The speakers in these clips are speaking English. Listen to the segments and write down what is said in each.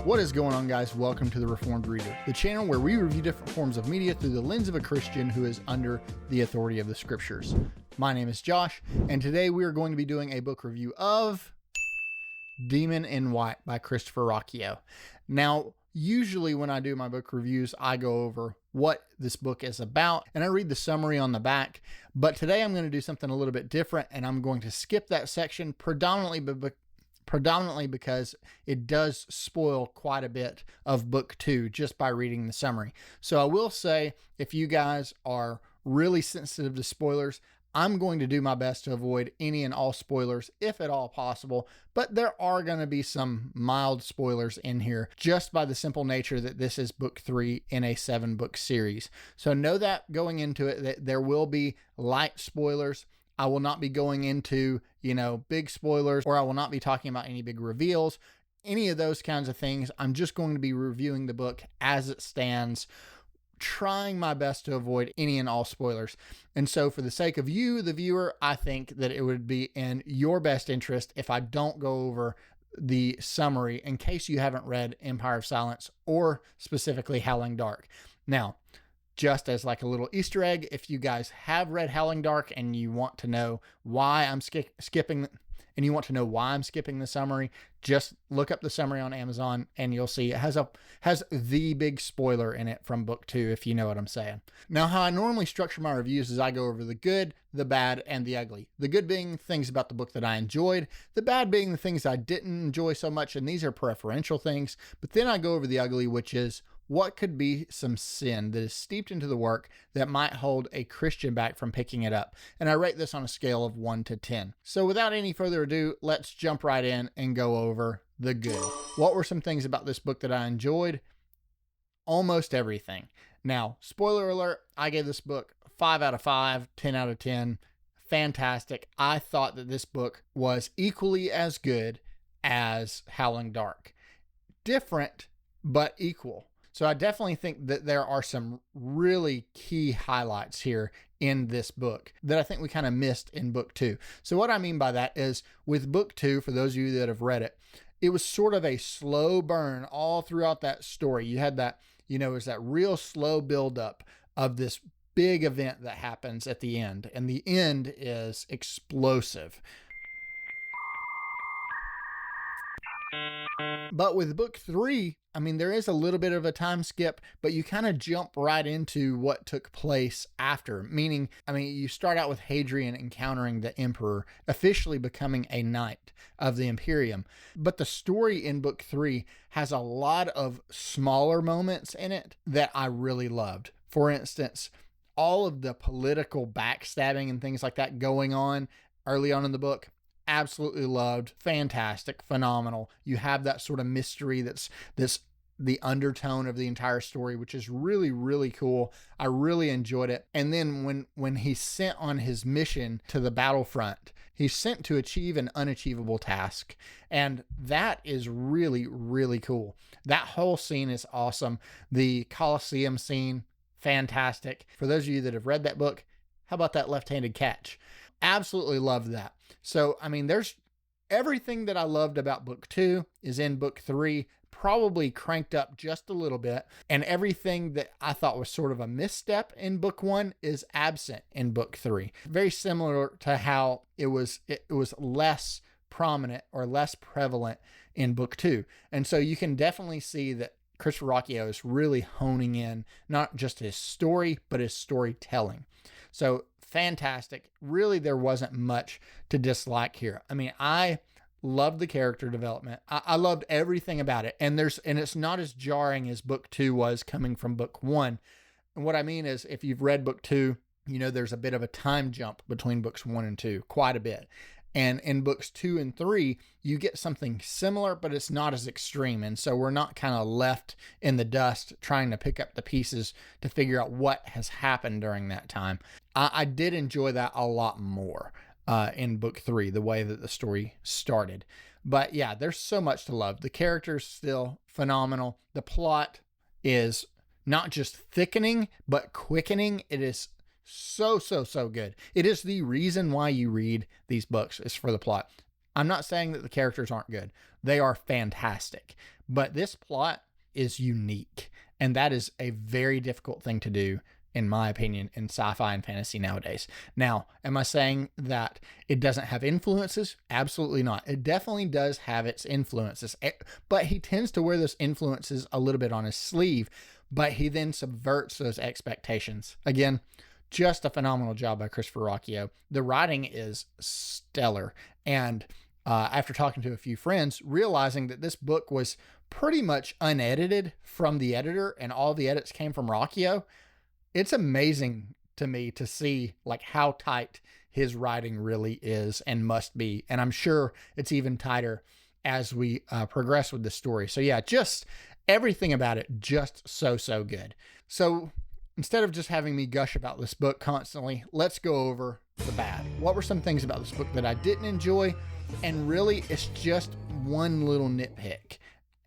What is going on, guys? Welcome to The Reformed Reader, the channel where we review different forms of media through the lens of a Christian who is under the authority of the scriptures. My name is Josh, and today we are going to be doing a book review of Demon in White by Christopher Rocchio. Now, usually when I do my book reviews, I go over what this book is about and I read the summary on the back, but today I'm going to do something a little bit different, and I'm going to skip that section predominantly because it does spoil quite a bit of book 2 just by reading the summary. So I will say, if you guys are really sensitive to spoilers, I'm going to do my best to avoid any and all spoilers if at all possible, but there are going to be some mild spoilers in here just by the simple nature that this is book 3 in a 7-book series. So know that going into it, that there will be light spoilers. I will not be going into, big spoilers, or I will not be talking about any big reveals, any of those kinds of things. I'm just going to be reviewing the book as it stands, trying my best to avoid any and all spoilers. And so for the sake of you, the viewer, I think that it would be in your best interest if I don't go over the summary in case you haven't read Empire of Silence or specifically Howling Dark. Now, just as like a little Easter egg, if you guys have read Howling Dark and you want to know why I'm skipping the summary, just look up the summary on Amazon and you'll see it has the big spoiler in it from book 2, if you know what I'm saying. Now, how I normally structure my reviews is I go over the good, the bad, and the ugly. The good being things about the book that I enjoyed, the bad being the things I didn't enjoy so much, and these are preferential things. But then I go over the ugly, which is what could be some sin that is steeped into the work that might hold a Christian back from picking it up. And I rate this on a scale of 1 to 10. So without any further ado, let's jump right in and go over the good. What were some things about this book that I enjoyed? Almost everything. Now, spoiler alert, I gave this book 5 out of 5, 10 out of 10. Fantastic. I thought that this book was equally as good as Howling Dark. Different, but equal. So I definitely think that there are some really key highlights here in this book that I think we kind of missed in book 2. So what I mean by that is, with book 2, for those of you that have read it, it was sort of a slow burn all throughout that story. You had that, it was that real slow buildup of this big event that happens at the end. And the end is explosive. But with book 3, there is a little bit of a time skip, but you kind of jump right into what took place after. Meaning, you start out with Hadrian encountering the emperor, officially becoming a knight of the Imperium. But the story in book 3 has a lot of smaller moments in it that I really loved. For instance, all of the political backstabbing and things like that going on early on in the book, absolutely loved. Fantastic, phenomenal. You have that sort of mystery that's the undertone of the entire story, which is really, really cool. I really enjoyed it. And then when he's sent on his mission to the battlefront, he's sent to achieve an unachievable task. And that is really, really cool. That whole scene is awesome. The Colosseum scene, fantastic. For those of you that have read that book, how about that left-handed catch? Absolutely love that. So, there's everything that I loved about book 2 is in book 3, probably cranked up just a little bit. And everything that I thought was sort of a misstep in book 1 is absent in book 3. Very similar to how it was less prominent or less prevalent in book 2. And so you can definitely see that Christopher Rocchio is really honing in not just his story, but his storytelling. So fantastic. Really, there wasn't much to dislike here. I loved the character development. I loved everything about it. And it's not as jarring as book 2 was coming from book 1. And what I mean is, if you've read book 2, there's a bit of a time jump between books 1 and 2, quite a bit. And in books 2 and 3, you get something similar, but it's not as extreme. And so we're not kind of left in the dust trying to pick up the pieces to figure out what has happened during that time. I did enjoy that a lot more in book 3, the way that the story started. But yeah, there's so much to love. The characters still phenomenal. The plot is not just thickening, but quickening. It is so good. It is the reason why you read these books, is for the plot. I'm not saying that the characters aren't good. They are fantastic. but this plot is unique. And that is a very difficult thing to do, in my opinion, in sci-fi and fantasy nowadays. Now, am I saying that it doesn't have influences? Absolutely not. It definitely does have its influences, but he tends to wear those influences a little bit on his sleeve, but he then subverts those expectations. Again, just a phenomenal job by Christopher Rocchio. The writing is stellar. And after talking to a few friends, realizing that this book was pretty much unedited from the editor and all the edits came from Rocchio, it's amazing to me to see like how tight his writing really is and must be. And I'm sure it's even tighter as we progress with the story. So yeah, just everything about it, just so good. So instead of just having me gush about this book constantly, let's go over the bad. What were some things about this book that I didn't enjoy? And really, it's just one little nitpick,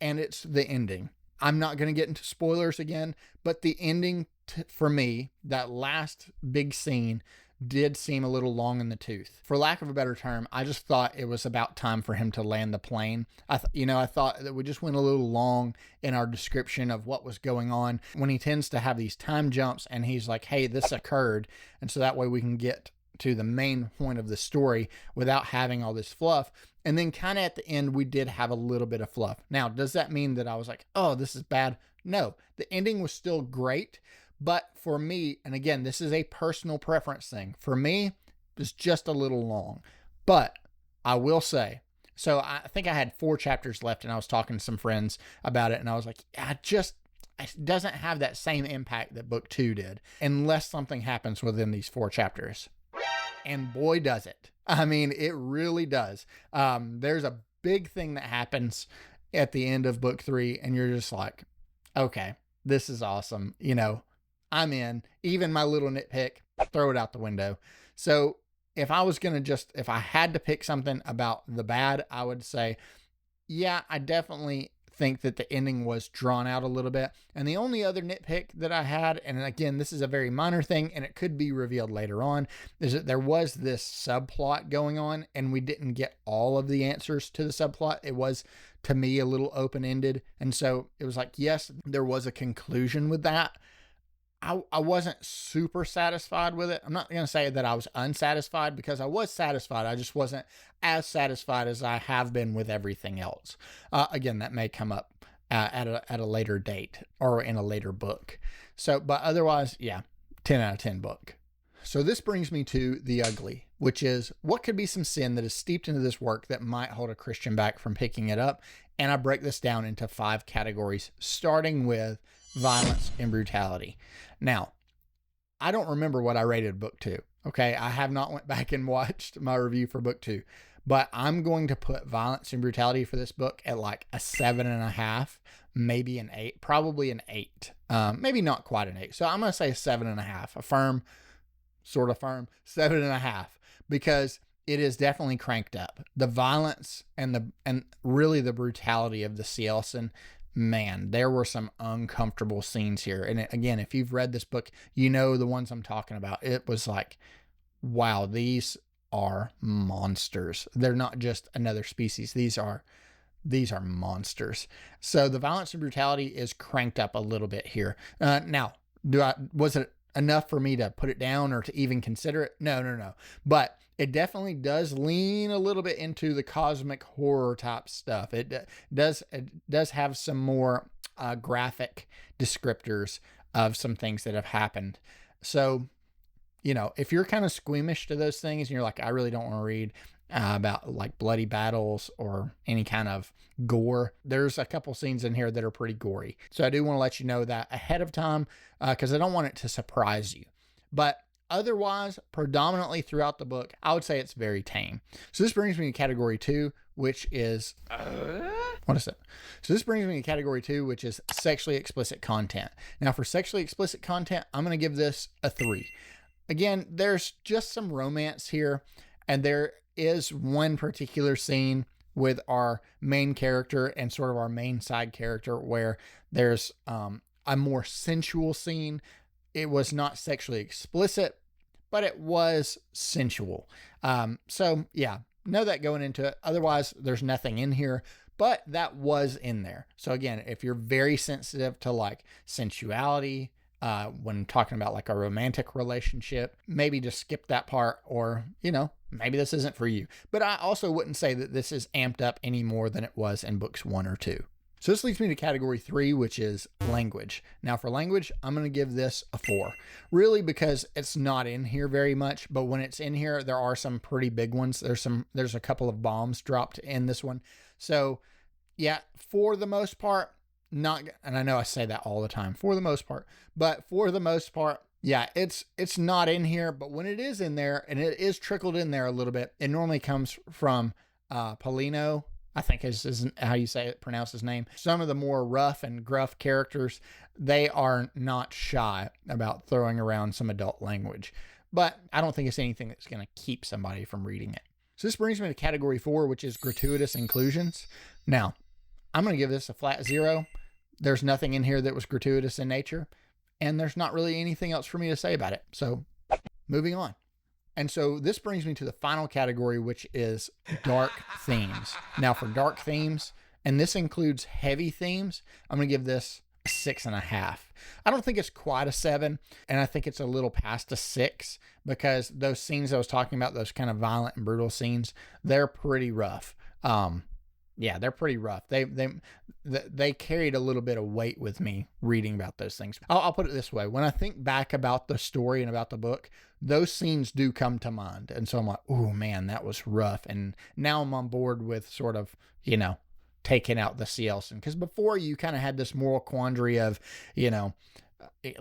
and it's the ending. I'm not going to get into spoilers again, but the ending for me, that last big scene, did seem a little long in the tooth. For lack of a better term, I just thought it was about time for him to land the plane. I thought that we just went a little long in our description of what was going on when he tends to have these time jumps and he's like, hey, this occurred. And so that way we can get to the main point of the story without having all this fluff. And then kind of at the end, we did have a little bit of fluff. Now, does that mean that I was like, oh, this is bad? No, the ending was still great. But for me, and again, this is a personal preference thing. For me, it's just a little long. But I will say, so I think I had 4 chapters left and I was talking to some friends about it. And I was like, it doesn't have that same impact that book 2 did unless something happens within these 4 chapters. And boy, does it. I mean, it really does. There's a big thing that happens at the end of book 3 and you're just like, okay, this is awesome. I'm in. Even my little nitpick, throw it out the window. So if I had to pick something about the bad, I would say, yeah, I definitely think that the ending was drawn out a little bit. And the only other nitpick that I had, and again, this is a very minor thing and it could be revealed later on, is that there was this subplot going on and we didn't get all of the answers to the subplot. It was, to me, a little open-ended. And so it was like, yes, there was a conclusion with that. I wasn't super satisfied with it. I'm not going to say that I was unsatisfied because I was satisfied. I just wasn't as satisfied as I have been with everything else. Again, that may come up at a later date or in a later book. So, but otherwise, yeah, 10 out of 10 book. So this brings me to the ugly, which is what could be some sin that is steeped into this work that might hold a Christian back from picking it up. And I break this down into 5 categories, starting with violence and brutality. Now, I don't remember what I rated book 2. Okay. I have not went back and watched my review for book 2, but I'm going to put violence and brutality for this book at like a 7.5, maybe an 8, probably an 8. Maybe not quite an 8. So I'm going to say a 7.5, a firm, sort of firm 7.5, because it is definitely cranked up. The violence and really the brutality of the Cielson, man, there were some uncomfortable scenes here. And again, if you've read this book, you know the ones I'm talking about. It was like, wow, these are monsters. They're not just another species. These are monsters. So the violence and brutality is cranked up a little bit here. Now, was it enough for me to put it down or to even consider it? No. But it definitely does lean a little bit into the cosmic horror type stuff. It does have some more graphic descriptors of some things that have happened. So, if you're kind of squeamish to those things and you're like, I really don't want to read about like bloody battles or any kind of gore, there's a couple scenes in here that are pretty gory. So I do want to let you know that ahead of time because I don't want it to surprise you. But otherwise, predominantly throughout the book, I would say it's very tame. So this brings me to category 2, which is what is it? So this brings me to category 2, which is sexually explicit content. Now for sexually explicit content, I'm going to give this a 3. Again, there's just some romance here, and there is one particular scene with our main character and sort of our main side character where there's a more sensual scene. It was not sexually explicit, but it was sensual. So yeah, know that going into it. Otherwise, there's nothing in here. but that was in there. So again, if you're very sensitive to like sensuality, when talking about like a romantic relationship, maybe just skip that part, or, maybe this isn't for you. But I also wouldn't say that this is amped up any more than it was in books 1 or 2. So this leads me to category 3, which is language. Now for language, I'm going to give this a 4, really because it's not in here very much, but when it's in here, there are some pretty big ones. There's a couple of bombs dropped in this one. So yeah, for the most part, not, and I know I say that all the time, for the most part, but for the most part, yeah, it's not in here, but when it is in there, and it is trickled in there a little bit, it normally comes from Polino, I think is how you say it, pronounce his name. Some of the more rough and gruff characters, they are not shy about throwing around some adult language, but I don't think it's anything that's going to keep somebody from reading it. So this brings me to category 4, which is gratuitous inclusions. Now, I'm going to give this a flat 0. There's nothing in here that was gratuitous in nature, and there's not really anything else for me to say about it. So moving on. And so this brings me to the final category, which is dark themes. Now for dark themes, and this includes heavy themes, I'm going to give this a 6.5. I don't think it's quite a 7, and I think it's a little past a 6, because those scenes I was talking about, those kind of violent and brutal scenes, they're pretty rough. Yeah, they're pretty rough. They carried a little bit of weight with me reading about those things. I'll put it this way. When I think back about the story and about the book, those scenes do come to mind. And so I'm like, oh man, that was rough. And now I'm on board with sort of, taking out the C.L.son. Because before you kind of had this moral quandary of,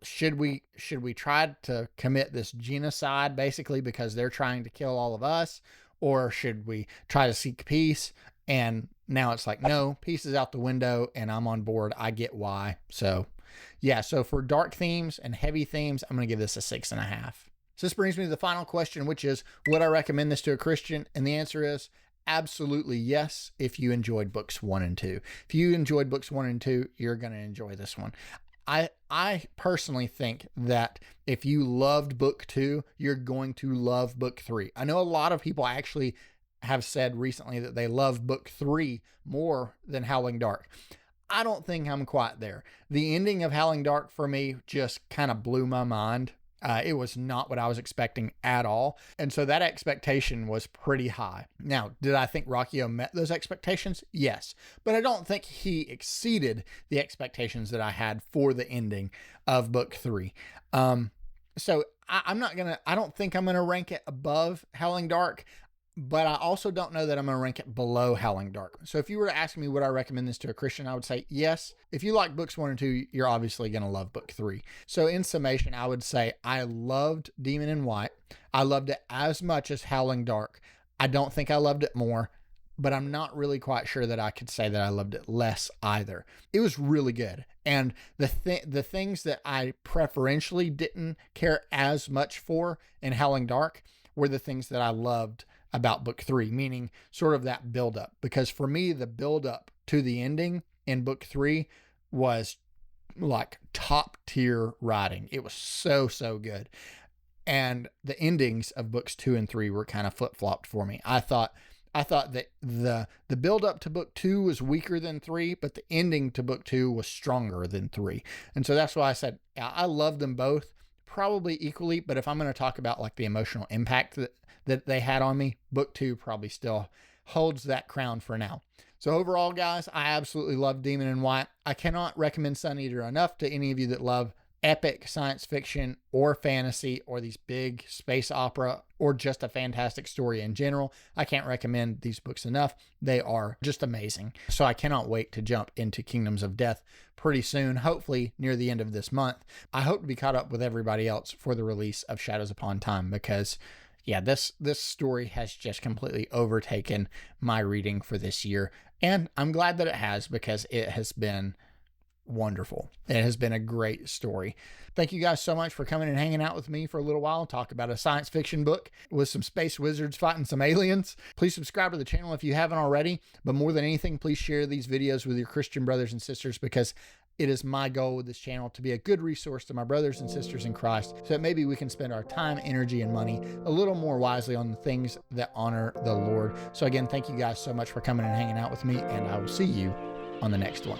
should we try to commit this genocide basically because they're trying to kill all of us? Or should we try to seek peace? And now it's like, no, peace is out the window, and I'm on board. I get why. So yeah, so for dark themes and heavy themes, I'm going to give this a 6.5. So this brings me to the final question, which is, would I recommend this to a Christian? And the answer is absolutely yes, if you enjoyed books 1 and 2. If you enjoyed books 1 and 2, you're going to enjoy this one. I personally think that if you loved book 2, you're going to love book 3. I know a lot of people actually have said recently that they love book 3 more than Howling Dark. I don't think I'm quite there. The ending of Howling Dark for me just kind of blew my mind. It was not what I was expecting at all. And so that expectation was pretty high. Now, did I think Rockio met those expectations? Yes. But I don't think he exceeded the expectations that I had for the ending of book 3. So I don't think I'm going to rank it above Howling Dark, but I also don't know that I'm going to rank it below Howling Dark. So if you were to ask me, would I recommend this to a Christian? I would say yes. If you like books 1 and 2, you're obviously going to love book 3. So in summation, I would say I loved Demon in White. I loved it as much as Howling Dark. I don't think I loved it more, but I'm not really quite sure that I could say that I loved it less either. It was really good. And the things that I preferentially didn't care as much for in Howling Dark were the things that I loved about book 3, meaning sort of that buildup. Because for me, the buildup to the ending in book 3 was like top tier writing. It was so good. And the endings of books 2 and 3 were kind of flip-flopped for me. I thought that the build up to book 2 was weaker than 3, but the ending to book 2 was stronger than 3. And so that's why I said I love them both probably equally, but if I'm going to talk about like the emotional impact that they had on me, book 2 probably still holds that crown for now. So overall, guys, I absolutely love Demon in White. I cannot recommend Sun Eater enough to any of you that love epic science fiction or fantasy or these big space opera or just a fantastic story in general. I can't recommend these books enough. They are just amazing. So I cannot wait to jump into Kingdoms of Death pretty soon, hopefully near the end of this month. I hope to be caught up with everybody else for the release of Shadows Upon Time, because yeah, this story has just completely overtaken my reading for this year. And I'm glad that it has, because it has been wonderful. It has been a great story. Thank you guys so much for coming and hanging out with me for a little while and talk about a science fiction book with some space wizards fighting some aliens. Please subscribe to the channel if you haven't already, but more than anything, please share these videos with your Christian brothers and sisters, because It is my goal with this channel to be a good resource to my brothers and sisters in Christ so that maybe we can spend our time, energy, and money a little more wisely on the things that honor the Lord. So again, thank you guys so much for coming and hanging out with me, and I will see you on the next one.